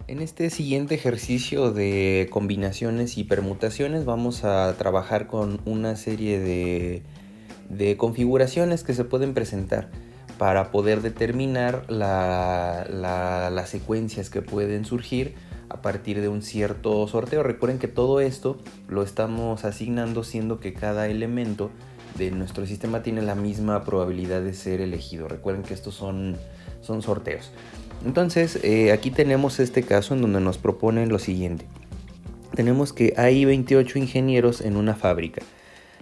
En este siguiente ejercicio de combinaciones y permutaciones vamos a trabajar con una serie de configuraciones que se pueden presentar para poder determinar las secuencias que pueden surgir a partir de un cierto sorteo. Recuerden que todo esto lo estamos asignando siendo que cada elemento de nuestro sistema tiene la misma probabilidad de ser elegido. Recuerden que estos son sorteos. Entonces, aquí tenemos este caso en donde nos proponen lo siguiente. Tenemos que hay 28 ingenieros en una fábrica.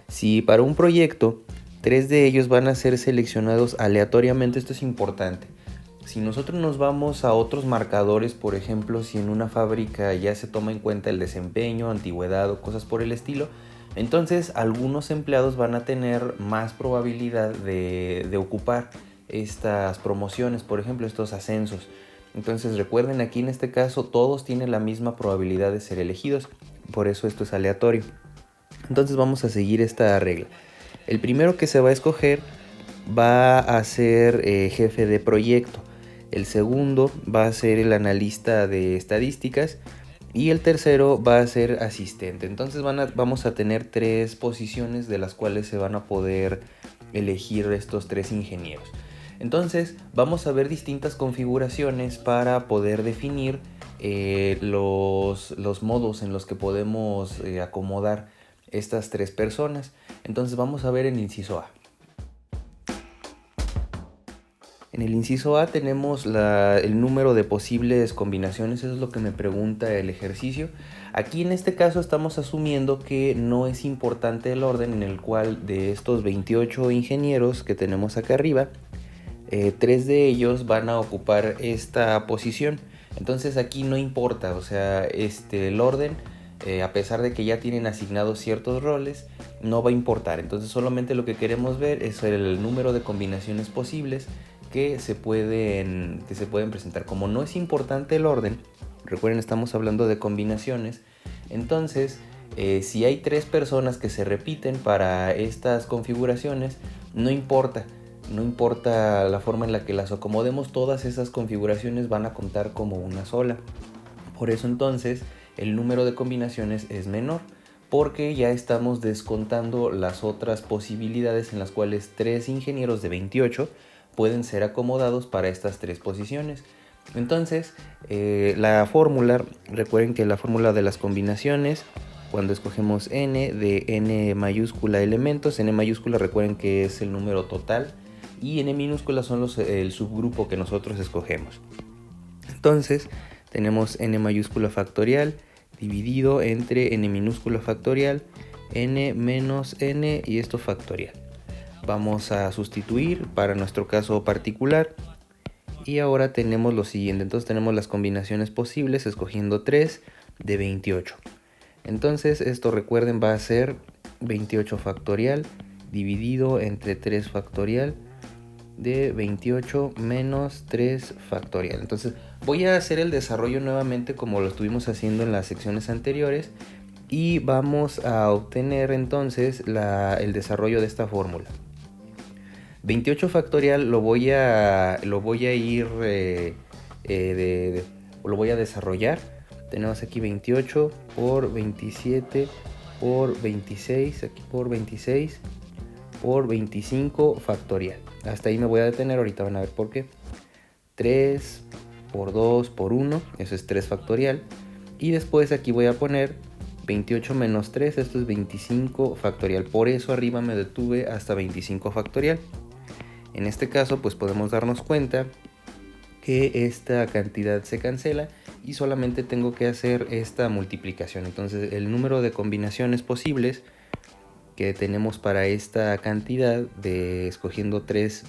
Si para un proyecto 3 de ellos van a ser seleccionados aleatoriamente, esto es importante. Si nosotros nos vamos a otros marcadores, por ejemplo, si en una fábrica ya se toma en cuenta el desempeño, antigüedad o cosas por el estilo, entonces algunos empleados van a tener más probabilidad de ocupar estas promociones, por ejemplo, estos ascensos. Entonces recuerden, aquí en este caso todos tienen la misma probabilidad de ser elegidos, por eso esto es aleatorio. Entonces vamos a seguir esta regla. El primero que se va a escoger va a ser jefe de proyecto. El segundo va a ser el analista de estadísticas. Y el tercero va a ser asistente. Entonces vamos a tener 3 posiciones de las cuales se van a poder elegir estos 3 ingenieros. Entonces vamos a ver distintas configuraciones para poder definir los modos en los que podemos acomodar estas 3 personas. Entonces vamos a ver el inciso A. En el inciso A tenemos el número de posibles combinaciones, eso es lo que me pregunta el ejercicio. Aquí en este caso estamos asumiendo que no es importante el orden en el cual de estos 28 ingenieros que tenemos acá arriba, 3 de ellos van a ocupar esta posición. Entonces aquí no importa, o sea, el orden, a pesar de que ya tienen asignados ciertos roles, no va a importar. Entonces solamente lo que queremos ver es el número de combinaciones posibles que se pueden presentar. Como no es importante el orden, recuerden, estamos hablando de combinaciones, entonces si hay 3 personas que se repiten para estas configuraciones, no importa la forma en la que las acomodemos, todas esas configuraciones van a contar como una sola. Por eso entonces el número de combinaciones es menor, porque ya estamos descontando las otras posibilidades en las cuales 3 ingenieros de 28 pueden ser acomodados para estas 3 posiciones. Entonces, la fórmula, recuerden que la fórmula de las combinaciones, cuando escogemos n de n mayúscula elementos, n mayúscula recuerden que es el número total y n minúscula son el subgrupo que nosotros escogemos. Entonces, tenemos n mayúscula factorial dividido entre n minúscula factorial, n menos n y esto factorial. Vamos a sustituir para nuestro caso particular y ahora tenemos lo siguiente. Entonces tenemos las combinaciones posibles escogiendo 3 de 28. Entonces esto, recuerden, va a ser 28 factorial dividido entre 3 factorial de 28 menos 3 factorial. Entonces voy a hacer el desarrollo nuevamente como lo estuvimos haciendo en las secciones anteriores y vamos a obtener entonces el desarrollo de esta fórmula. 28 factorial lo voy a desarrollar. Tenemos aquí 28 por 27 por 26, aquí por 26 por 25 factorial. Hasta ahí me voy a detener, ahorita van a ver por qué. 3 por 2 por 1, eso es 3 factorial. Y después aquí voy a poner 28 menos 3, esto es 25 factorial. Por eso arriba me detuve hasta 25 factorial. En este caso pues podemos darnos cuenta que esta cantidad se cancela y solamente tengo que hacer esta multiplicación. Entonces el número de combinaciones posibles que tenemos para esta cantidad de escogiendo 3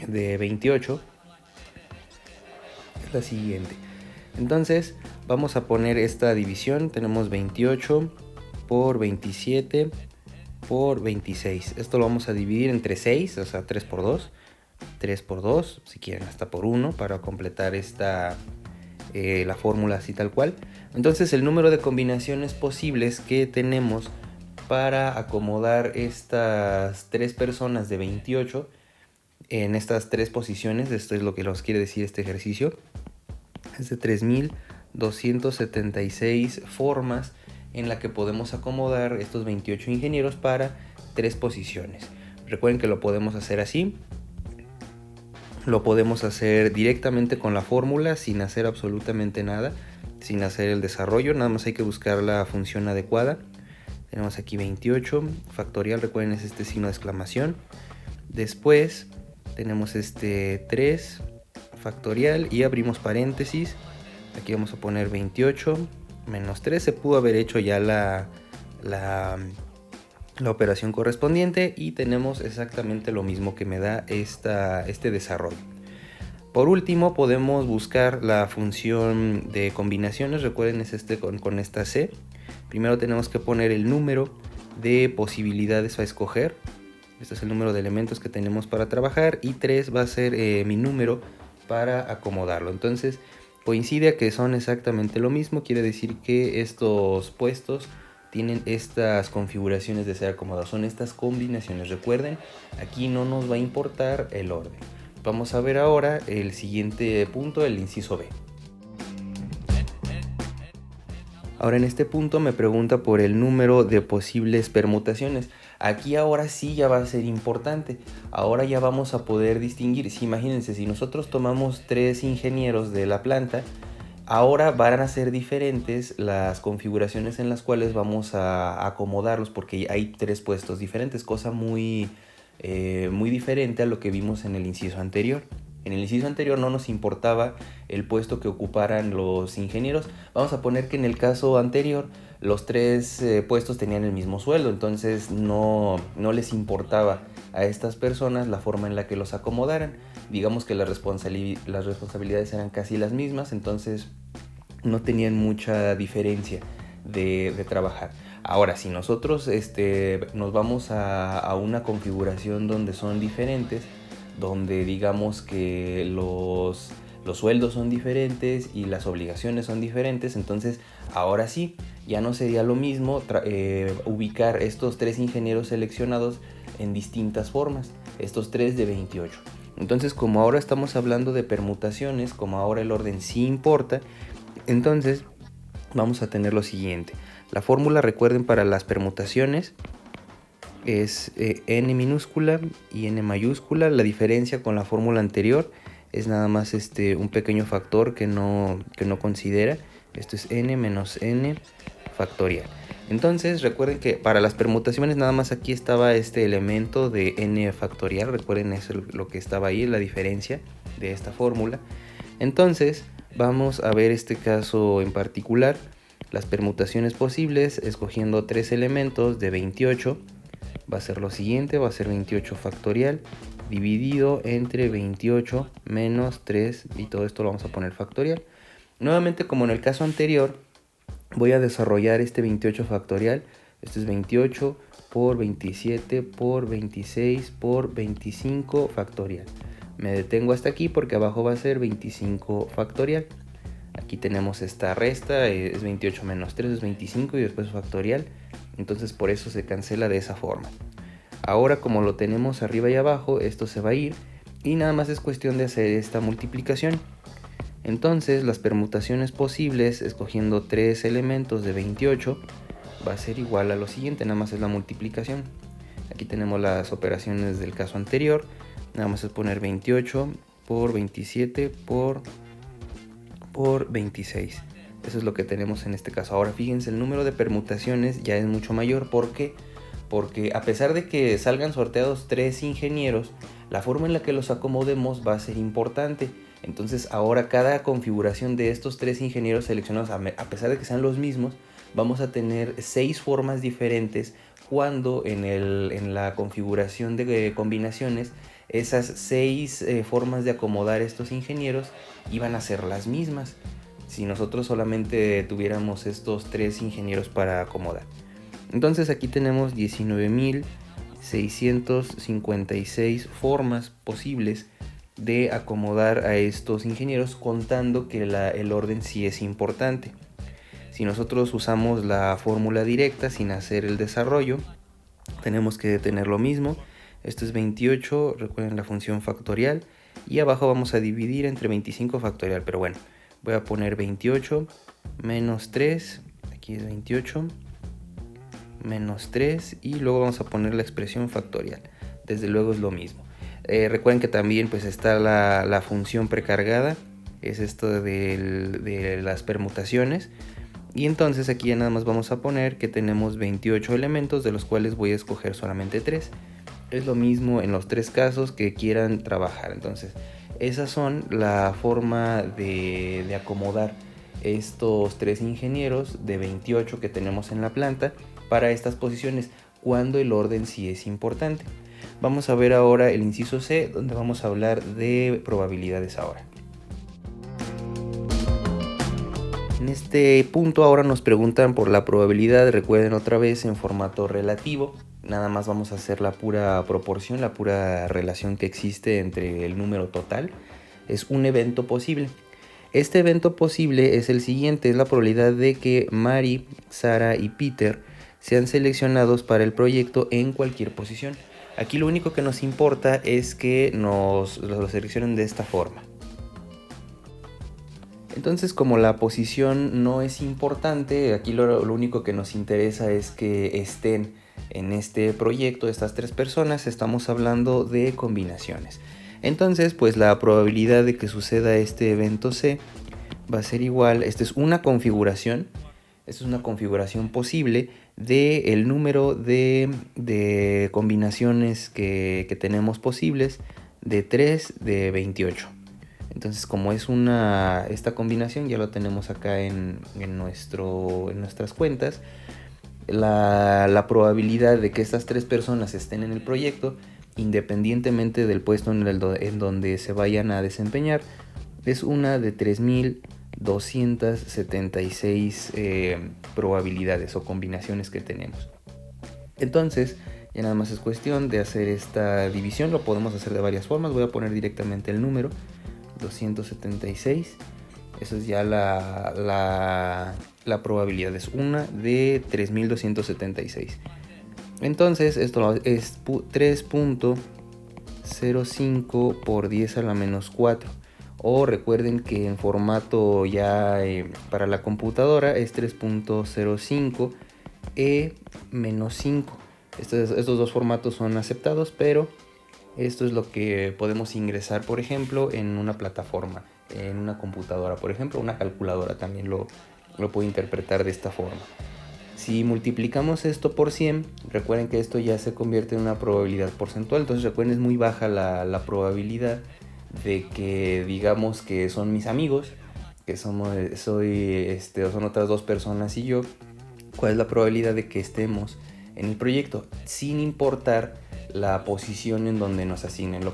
de 28 es la siguiente. Entonces vamos a poner esta división. Tenemos 28 por 27 por 26. Esto lo vamos a dividir entre 6, o sea 3 por 2. 3 por 2, si quieren hasta por 1 para completar la fórmula así tal cual. Entonces el número de combinaciones posibles que tenemos para acomodar estas 3 personas de 28 en estas 3 posiciones, esto es lo que nos quiere decir este ejercicio, es de 276 formas en la que podemos acomodar estos 28 ingenieros para 3 posiciones. Recuerden que lo podemos hacer así. Lo podemos hacer directamente con la fórmula sin hacer absolutamente nada, sin hacer el desarrollo. Nada más hay que buscar la función adecuada. Tenemos aquí 28 factorial, recuerden es este signo de exclamación. Después tenemos este 3 factorial y abrimos paréntesis. Aquí vamos a poner 28 menos 3. Se pudo haber hecho ya la operación correspondiente y tenemos exactamente lo mismo que me da este desarrollo. Por último podemos buscar la función de combinaciones. Recuerden es con esta C. Primero tenemos que poner el número de posibilidades a escoger. Este es el número de elementos que tenemos para trabajar y 3 va a ser mi número para acomodarlo. Entonces coincide a que son exactamente lo mismo. Quiere decir que estos puestos tienen estas configuraciones de ser acomodados. Son estas combinaciones. Recuerden, aquí no nos va a importar el orden. Vamos a ver ahora el siguiente punto, el inciso B. Ahora en este punto me pregunta por el número de posibles permutaciones. Aquí ahora sí ya va a ser importante. Ahora ya vamos a poder distinguir. Si imagínense, si nosotros tomamos 3 ingenieros de la planta, ahora van a ser diferentes las configuraciones en las cuales vamos a acomodarlos, porque hay 3 puestos diferentes, cosa muy diferente a lo que vimos en el inciso anterior. En el inciso anterior no nos importaba el puesto que ocuparan los ingenieros. Vamos a poner que en el caso anterior los 3 puestos tenían el mismo sueldo, entonces no les importaba a estas personas la forma en la que los acomodaran. Digamos que las responsabilidades eran casi las mismas, entonces no tenían mucha diferencia de trabajar. Ahora, si nosotros nos vamos a una configuración donde son diferentes, donde digamos que los sueldos son diferentes y las obligaciones son diferentes, entonces ahora sí, ya no sería lo mismo ubicar estos 3 ingenieros seleccionados en distintas formas, estos 3 de 28. Entonces, como ahora estamos hablando de permutaciones, como ahora el orden sí importa, entonces vamos a tener lo siguiente. La fórmula, recuerden, para las permutaciones es n minúscula y n mayúscula. La diferencia con la fórmula anterior es nada más un pequeño factor que no considera. Esto es n menos n factorial. Entonces recuerden que para las permutaciones nada más aquí estaba este elemento de n factorial. Recuerden eso lo que estaba ahí, la diferencia de esta fórmula. Entonces vamos a ver este caso en particular. Las permutaciones posibles escogiendo 3 elementos de 28 va a ser lo siguiente, va a ser 28 factorial dividido entre 28 menos 3 y todo esto lo vamos a poner factorial. Nuevamente, como en el caso anterior, voy a desarrollar este 28 factorial. Esto es 28 por 27 por 26 por 25 factorial. Me detengo hasta aquí porque abajo va a ser 25 factorial. Aquí tenemos esta resta, es 28 menos 3, es 25 y después factorial. Entonces por eso se cancela de esa forma. Ahora, como lo tenemos arriba y abajo, esto se va a ir y nada más es cuestión de hacer esta multiplicación. Entonces las permutaciones posibles escogiendo 3 elementos de 28 va a ser igual a lo siguiente, nada más es la multiplicación. Aquí tenemos las operaciones del caso anterior, nada más es poner 28 por 27 por 26. Eso es lo que tenemos en este caso. Ahora fíjense, el número de permutaciones ya es mucho mayor. ¿Por qué? Porque a pesar de que salgan sorteados 3 ingenieros, la forma en la que los acomodemos va a ser importante. Entonces ahora cada configuración de estos 3 ingenieros seleccionados, a pesar de que sean los mismos, vamos a tener 6 formas diferentes, cuando en la configuración de combinaciones esas 6 formas de acomodar estos ingenieros iban a ser las mismas si nosotros solamente tuviéramos estos 3 ingenieros para acomodar. Entonces aquí tenemos 19.656 formas posibles de acomodar a estos ingenieros, contando que el orden sí es importante. Si nosotros usamos la fórmula directa sin hacer el desarrollo, tenemos que tener lo mismo. Esto es 28, recuerden la función factorial, y abajo vamos a dividir entre 25 factorial, pero bueno, voy a poner 28 menos 3, aquí es 28 menos 3 y luego vamos a poner la expresión factorial. Desde luego es lo mismo. Recuerden que también pues está la función precargada, es esto de las permutaciones. Y entonces aquí ya nada más vamos a poner que tenemos 28 elementos, de los cuales voy a escoger solamente 3. Es lo mismo en los 3 casos que quieran trabajar. Entonces esas son la forma de acomodar estos 3 ingenieros de 28 que tenemos en la planta para estas posiciones, cuando el orden sí es importante. Vamos a ver ahora el inciso C, donde vamos a hablar de probabilidades ahora. En este punto ahora nos preguntan por la probabilidad, recuerden otra vez en formato relativo, nada más vamos a hacer la pura proporción, la pura relación que existe entre el número total, es un evento posible. Este evento posible es el siguiente, es la probabilidad de que Mari, Sara y Peter sean seleccionados para el proyecto en cualquier posición. Aquí lo único que nos importa es que los seleccionen de esta forma. Entonces, como la posición no es importante, aquí lo único que nos interesa es que estén en este proyecto estas 3 personas. Estamos hablando de combinaciones. Entonces, pues la probabilidad de que suceda este evento C va a ser igual. Esta es una configuración. Esta es una configuración posible del número de combinaciones que tenemos posibles, de 3 de 28. Entonces, como es esta combinación, ya lo tenemos acá en nuestras cuentas. La probabilidad de que estas 3 personas estén en el proyecto, independientemente del puesto en donde se vayan a desempeñar, es una de 3276 probabilidades o combinaciones que tenemos. Entonces, ya nada más es cuestión de hacer esta división. Lo podemos hacer de varias formas. Voy a poner directamente el número 276. Eso es ya la probabilidad, es una de 3276. Entonces esto es 3.05 por 10 a la menos 4. O recuerden que en formato ya para la computadora es 3.05 menos 5. Estos dos formatos son aceptados, pero esto es lo que podemos ingresar, por ejemplo, en una plataforma, en una computadora, por ejemplo, una calculadora también lo puede interpretar de esta forma. Si multiplicamos esto por 100, recuerden que esto ya se convierte en una probabilidad porcentual. Entonces recuerden, es muy baja la probabilidad de que digamos que son mis amigos, que son otras 2 personas y yo. ¿Cuál es la probabilidad de que estemos en el proyecto? Sin importar la posición en donde nos asignen. Lo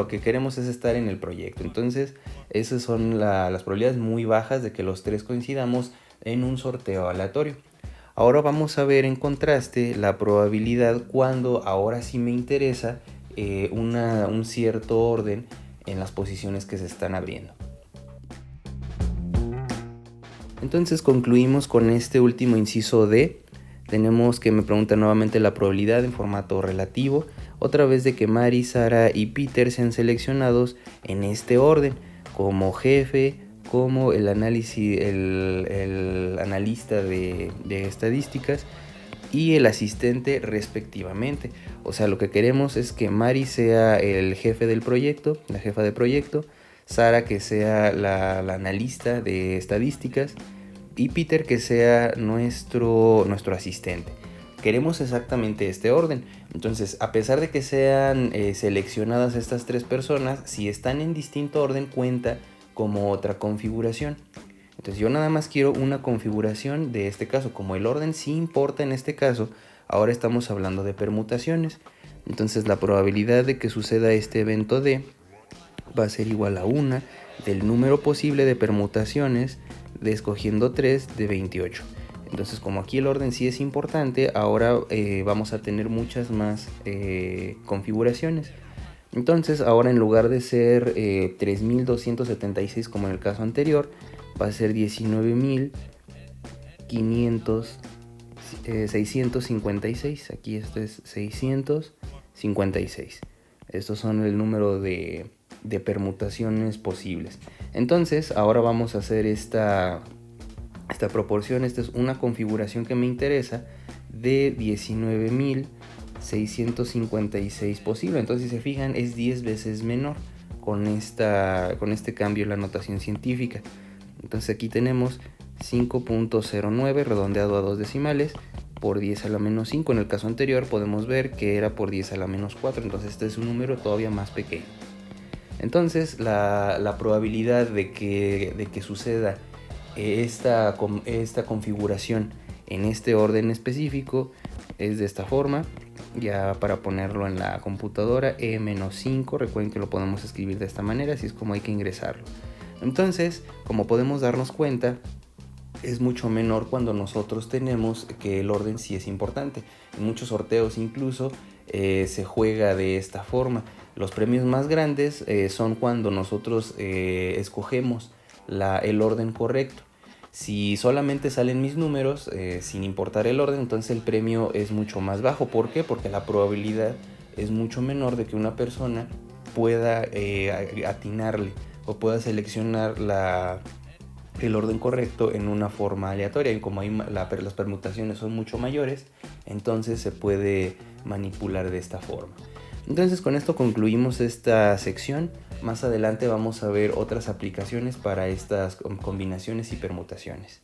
que queremos es estar en el proyecto. Entonces esas son las probabilidades muy bajas de que los 3 coincidamos en un sorteo aleatorio. Ahora vamos a ver en contraste la probabilidad cuando ahora sí me interesa un cierto orden en las posiciones que se están abriendo. Entonces concluimos con este último inciso D. Tenemos que me pregunta nuevamente la probabilidad en formato relativo, otra vez de que Mari, Sara y Peter sean seleccionados en este orden, como jefe, como el analista de estadísticas y el asistente respectivamente. O sea, lo que queremos es que Mari sea el jefe del proyecto, la jefa de proyecto, Sara que sea la analista de estadísticas y Peter que sea nuestro asistente. Queremos exactamente este orden. Entonces, a pesar de que sean seleccionadas estas 3 personas, si están en distinto orden cuenta como otra configuración. Entonces yo nada más quiero una configuración de este caso. Como el orden sí importa en este caso, ahora estamos hablando de permutaciones. Entonces la probabilidad de que suceda este evento D va a ser igual a 1 del número posible de permutaciones de escogiendo 3 de 28. Entonces, como aquí el orden sí es importante, ahora vamos a tener muchas más configuraciones. Entonces, ahora en lugar de ser 3276 como en el caso anterior, va a ser 19.656. Aquí esto es 656. Estos son el número de de permutaciones posibles. Entonces ahora vamos a hacer esta proporción. Esta es una configuración que me interesa de 19.656 posible. Entonces, si se fijan, es 10 veces menor con este cambio en la notación científica. Entonces aquí tenemos 5.09 redondeado a 2 decimales por 10 a la menos 5. En el caso anterior podemos ver que era por 10 a la menos 4. Entonces este es un número todavía más pequeño. Entonces la probabilidad de que suceda esta configuración en este orden específico es de esta forma. Ya para ponerlo en la computadora, E-5, recuerden que lo podemos escribir de esta manera, así es como hay que ingresarlo. Entonces, como podemos darnos cuenta, es mucho menor cuando nosotros tenemos que el orden sí es importante. En muchos sorteos incluso se juega de esta forma. Los premios más grandes son cuando nosotros escogemos el orden correcto. Si solamente salen mis números sin importar el orden, entonces el premio es mucho más bajo. ¿Por qué? Porque la probabilidad es mucho menor de que una persona pueda atinarle o pueda seleccionar el orden correcto en una forma aleatoria. Y como las permutaciones son mucho mayores, entonces se puede manipular de esta forma. Entonces con esto concluimos esta sección. Más adelante vamos a ver otras aplicaciones para estas combinaciones y permutaciones.